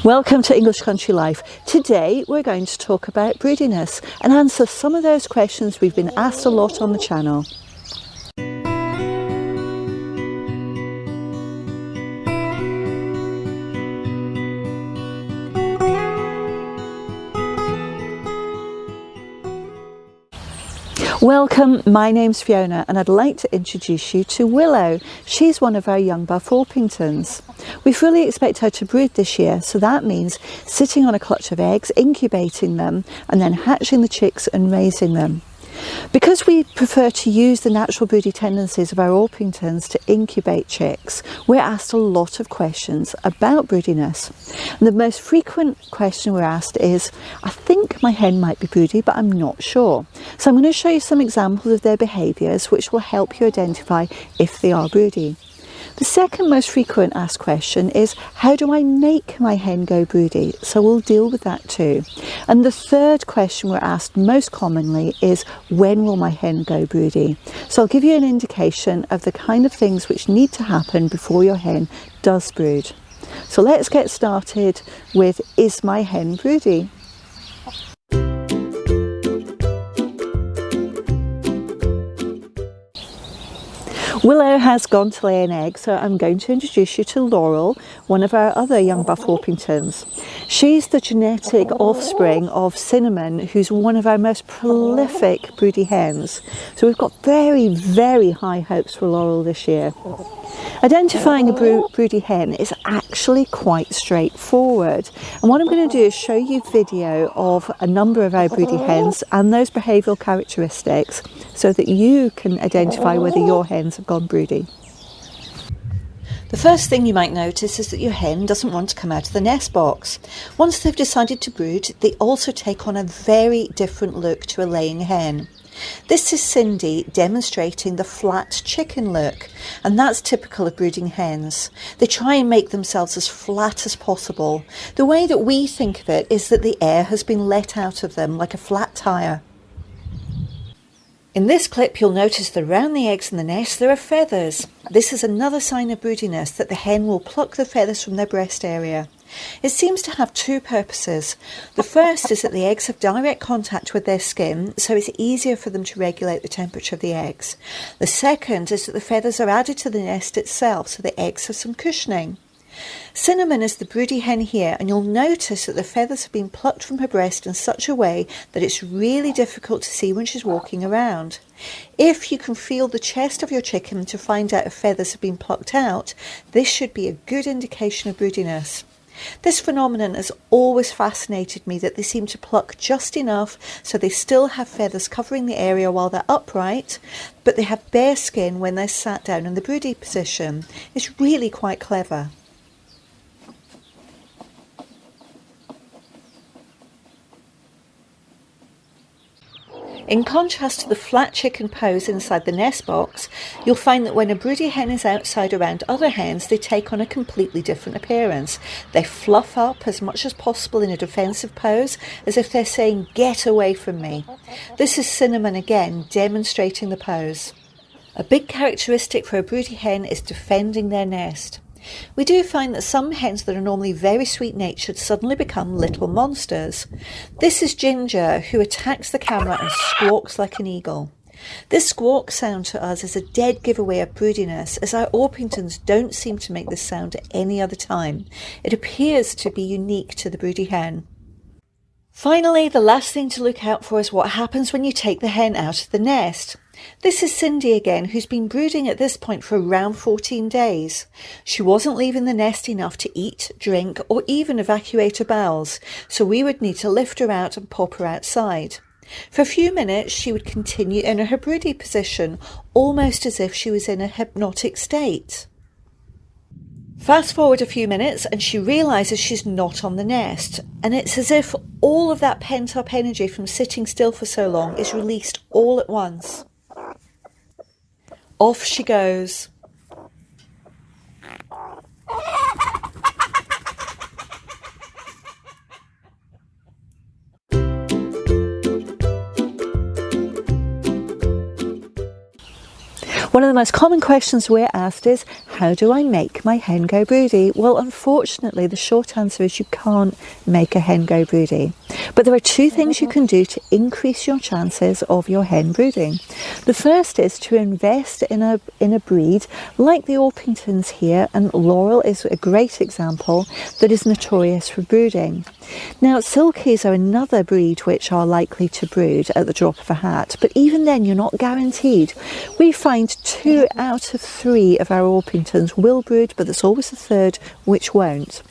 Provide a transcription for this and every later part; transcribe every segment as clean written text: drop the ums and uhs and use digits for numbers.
Welcome to English Country Life. Today we're going to talk about broodiness and answer some of those questions we've been asked a lot on the channel. Welcome, my name's Fiona and I'd like to introduce you to Willow. She's one of our young Buff Orpingtons. We fully expect her to brood this year, so that means sitting on a clutch of eggs, incubating them and then hatching the chicks and raising them. Because we prefer to use the natural broody tendencies of our Orpingtons to incubate chicks, we're asked a lot of questions about broodiness. And the most frequent question we're asked is, I think my hen might be broody, but I'm not sure. So I'm going to show you some examples of their behaviours which will help you identify if they are broody. The second most frequent asked question is, how do I make my hen go broody? So we'll deal with that too. And the third question we're asked most commonly is, when will my hen go broody? So I'll give you an indication of the kind of things which need to happen before your hen does brood. So let's get started with, is my hen broody? Willow has gone to lay an egg, so I'm going to introduce you to Laurel, one of our other young Buff Orpingtons. She's the genetic offspring of Cinnamon, who's one of our most prolific broody hens. So we've got very, very high hopes for Laurel this year. Identifying a broody hen is actually quite straightforward. And what I'm going to do is show you video of a number of our broody hens and those behavioural characteristics so that you can identify whether your hens have gone broody. The first thing you might notice is that your hen doesn't want to come out of the nest box. Once they've decided to brood, they also take on a very different look to a laying hen. This is Cindy demonstrating the flat chicken look, and that's typical of brooding hens. They try and make themselves as flat as possible. The way that we think of it is that the air has been let out of them like a flat tyre. In this clip you'll notice that around the eggs in the nest there are feathers. This is another sign of broodiness, that the hen will pluck the feathers from their breast area. It seems to have two purposes. The first is that the eggs have direct contact with their skin, so it's easier for them to regulate the temperature of the eggs. The second is that the feathers are added to the nest itself, so the eggs have some cushioning. Cinnamon is the broody hen here, and you'll notice that the feathers have been plucked from her breast in such a way that it's really difficult to see when she's walking around. If you can feel the chest of your chicken to find out if feathers have been plucked out, this should be a good indication of broodiness. This phenomenon has always fascinated me, that they seem to pluck just enough so they still have feathers covering the area while they're upright, but they have bare skin when they're sat down in the broody position. It's really quite clever. In contrast to the flat chicken pose inside the nest box, you'll find that when a broody hen is outside around other hens, they take on a completely different appearance. They fluff up as much as possible in a defensive pose, as if they're saying, "Get away from me." This is Cinnamon again, demonstrating the pose. A big characteristic for a broody hen is defending their nest. We do find that some hens that are normally very sweet-natured suddenly become little monsters. This is Ginger, who attacks the camera and squawks like an eagle. This squawk sound to us is a dead giveaway of broodiness, as our Orpingtons don't seem to make this sound at any other time. It appears to be unique to the broody hen. Finally, the last thing to look out for is what happens when you take the hen out of the nest. This is Cindy again, who's been brooding at this point for around 14 days. She wasn't leaving the nest enough to eat, drink, or even evacuate her bowels, so we would need to lift her out and pop her outside. For a few minutes she would continue in her broody position, almost as if she was in a hypnotic state. Fast forward a few minutes and she realises she's not on the nest, and it's as if all of that pent up energy from sitting still for so long is released all at once. Off she goes. One of the most common questions we're asked is, how do I make my hen go broody? Well, unfortunately, the short answer is you can't make a hen go broody. But there are two things you can do to increase your chances of your hen brooding. The first is to invest in a breed like the Orpingtons here, and Laurel is a great example, that is notorious for brooding. Now, Silkies are another breed which are likely to brood at the drop of a hat, but even then you're not guaranteed. We find 2 out of 3 of our Orpingtons will brood, but there's always a third which won't.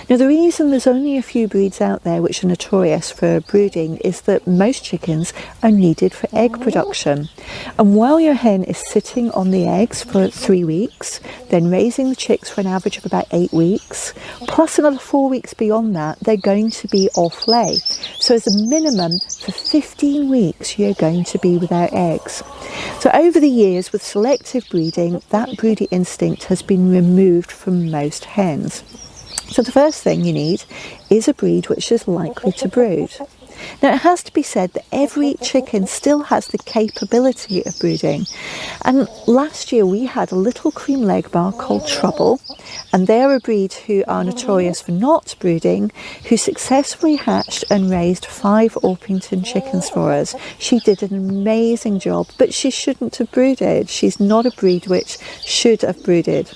Now, the reason there's only a few breeds out there which are notorious for brooding is that most chickens are needed for egg production. And while your hen is sitting on the eggs for 3 weeks, then raising the chicks for an average of about 8 weeks, plus another 4 weeks beyond that, they're going to be off lay. So as a minimum, for 15 weeks, you're going to be without eggs. So over the years, with selective breeding, that broody instinct has been removed from most hens. So the first thing you need is a breed which is likely to brood. Now, it has to be said that every chicken still has the capability of brooding. And last year we had a little cream leg bar called Trouble, and they're a breed who are notorious for not brooding, who successfully hatched and raised 5 Orpington chickens for us. She did an amazing job, but she shouldn't have brooded. She's not a breed which should have brooded.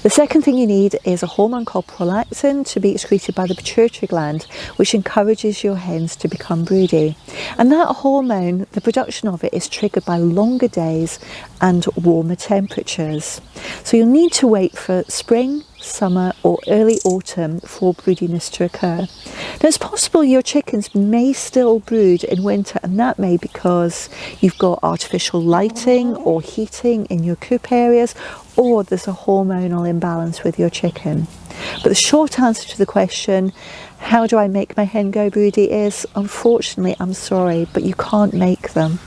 The second thing you need is a hormone called prolactin to be excreted by the pituitary gland, which encourages your hens to become broody. And that hormone, the production of it, is triggered by longer days and warmer temperatures. So you'll need to wait for spring, summer or early autumn for broodiness to occur. Now, it's possible your chickens may still brood in winter, and that may be because you've got artificial lighting or heating in your coop areas, or there's a hormonal imbalance with your chicken. But the short answer to the question, how do I make my hen go broody, is unfortunately, I'm sorry, but you can't make them.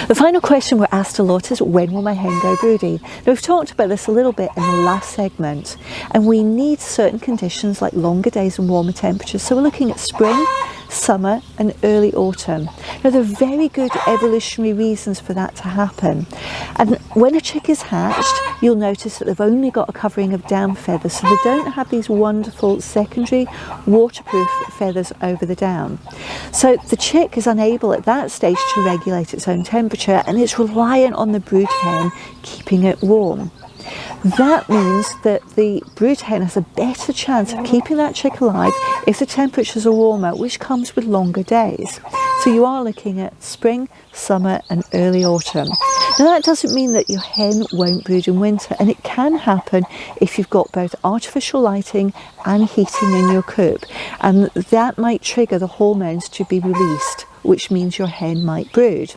The final question we're asked a lot is, when will my hen go broody? Now, we've talked about this a little bit in the last segment, and we need certain conditions like longer days and warmer temperatures. So we're looking at spring, summer and early autumn. Now, there are very good evolutionary reasons for that to happen. And when a chick is hatched, you'll notice that they've only got a covering of down feathers, so they don't have these wonderful secondary waterproof feathers over the down. So the chick is unable at that stage to regulate its own temperature, and it's reliant on the brood hen keeping it warm. That means that the brood hen has a better chance of keeping that chick alive if the temperatures are warmer, which comes with longer days. So you are looking at spring, summer and early autumn. Now, that doesn't mean that your hen won't brood in winter, and it can happen if you've got both artificial lighting and heating in your coop, and that might trigger the hormones to be released, which means your hen might brood.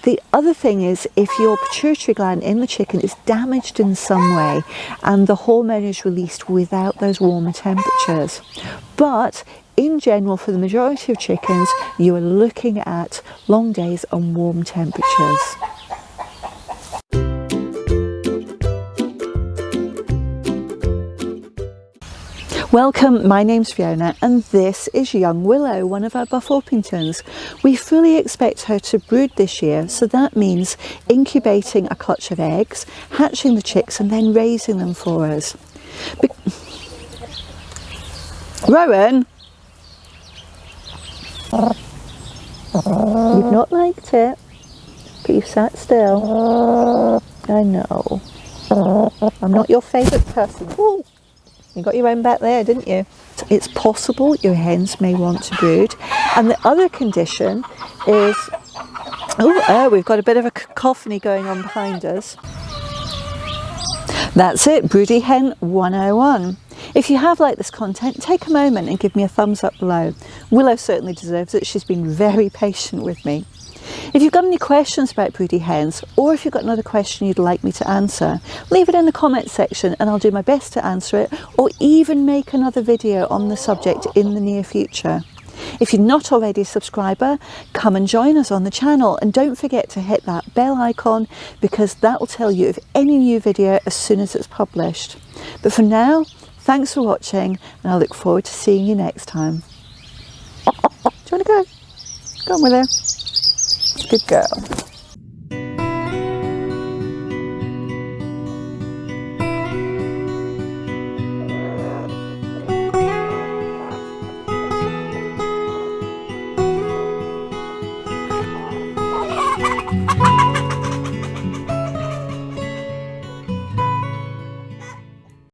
The other thing is, if your pituitary gland in the chicken is damaged in some way and the hormone is released without those warmer temperatures. But in general, for the majority of chickens, you are looking at long days and warm temperatures. Welcome, my name's Fiona and this is young Willow, one of our Buff Orpingtons. We fully expect her to brood this year, so that means incubating a clutch of eggs, hatching the chicks and then raising them for us. Rowan! You've not liked it, but you've sat still. I know. I'm not your favourite person. Ooh. You got your own back there, didn't you? It's possible your hens may want to brood. And the other condition is, we've got a bit of a cacophony going on behind us. That's it, Broody Hen 101. If you have liked this content, take a moment and give me a thumbs up below. Willow certainly deserves it. She's been very patient with me. If you've got any questions about broody hens, or if you've got another question you'd like me to answer, leave it in the comments section and I'll do my best to answer it, or even make another video on the subject in the near future. If you're not already a subscriber, come and join us on the channel, and don't forget to hit that bell icon, because that will tell you of any new video as soon as it's published. But for now, thanks for watching and I look forward to seeing you next time. Do you want to go? Go on, Willow. Good girl.